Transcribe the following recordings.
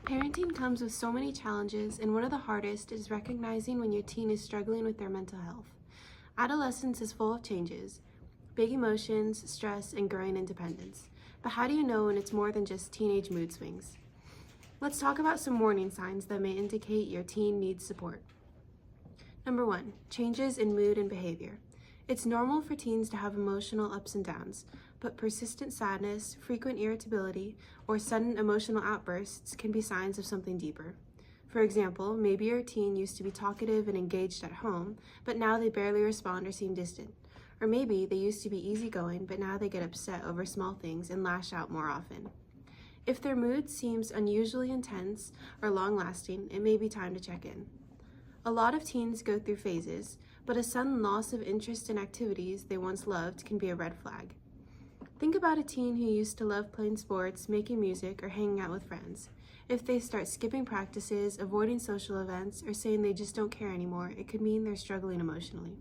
Parenting comes with so many challenges, and one of the hardest is recognizing when your teen is struggling with their mental health. Adolescence is full of changes, big emotions, stress, and growing independence. But how do you know when it's more than just teenage mood swings? Let's talk about some warning signs that may indicate your teen needs support. Number 1, changes in mood and behavior. It's normal for teens to have emotional ups and downs, but persistent sadness, frequent irritability, or sudden emotional outbursts can be signs of something deeper. For example, maybe your teen used to be talkative and engaged at home, but now they barely respond or seem distant. Or maybe they used to be easygoing, but now they get upset over small things and lash out more often. If their mood seems unusually intense or long-lasting, it may be time to check in. A lot of teens go through phases, but a sudden loss of interest in activities they once loved can be a red flag. Think about a teen who used to love playing sports, making music, or hanging out with friends. If they start skipping practices, avoiding social events, or saying they just don't care anymore, it could mean they're struggling emotionally.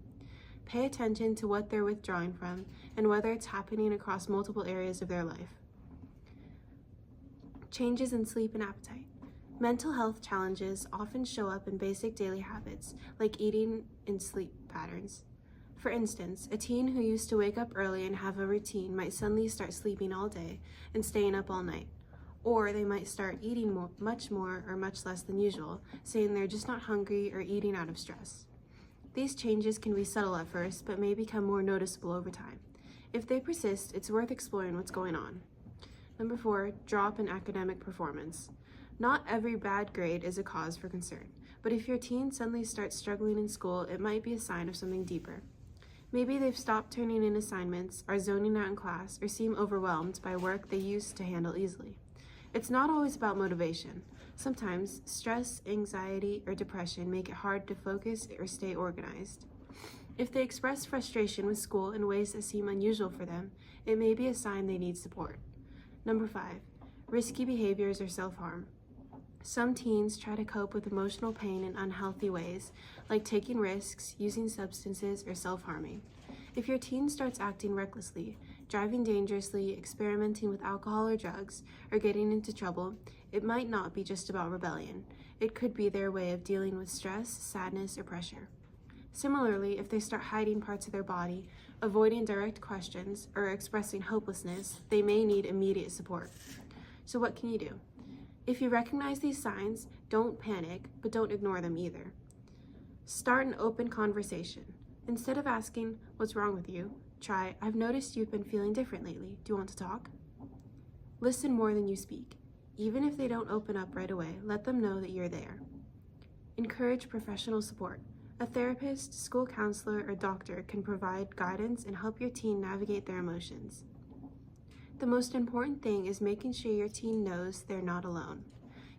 Pay attention to what they're withdrawing from and whether it's happening across multiple areas of their life. Changes in sleep and appetite. Mental health challenges often show up in basic daily habits like eating and sleep patterns. For instance, a teen who used to wake up early and have a routine might suddenly start sleeping all day and staying up all night. Or they might start eating much more or much less than usual, saying they're just not hungry or eating out of stress. These changes can be subtle at first, but may become more noticeable over time. If they persist, it's worth exploring what's going on. Number 4, drop in academic performance. Not every bad grade is a cause for concern, but if your teen suddenly starts struggling in school, it might be a sign of something deeper. Maybe they've stopped turning in assignments, are zoning out in class, or seem overwhelmed by work they used to handle easily. It's not always about motivation. Sometimes stress, anxiety, or depression make it hard to focus or stay organized. If they express frustration with school in ways that seem unusual for them, it may be a sign they need support. Number 5, risky behaviors or self-harm. Some teens try to cope with emotional pain in unhealthy ways, like taking risks, using substances, or self-harming. If your teen starts acting recklessly, driving dangerously, experimenting with alcohol or drugs, or getting into trouble, it might not be just about rebellion. It could be their way of dealing with stress, sadness, or pressure. Similarly, if they start hiding parts of their body, avoiding direct questions, or expressing hopelessness, they may need immediate support. So what can you do? If you recognize these signs, don't panic, but don't ignore them either. Start an open conversation. Instead of asking, "What's wrong with you?" try, "I've noticed you've been feeling different lately. Do you want to talk?" Listen more than you speak. Even if they don't open up right away, let them know that you're there. Encourage professional support. A therapist, school counselor, or doctor can provide guidance and help your teen navigate their emotions. The most important thing is making sure your teen knows they're not alone.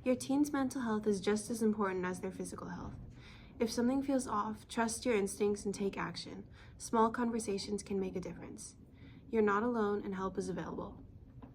Your teen's mental health is just as important as their physical health. If something feels off, trust your instincts and take action. Small conversations can make a difference. You're not alone and help is available.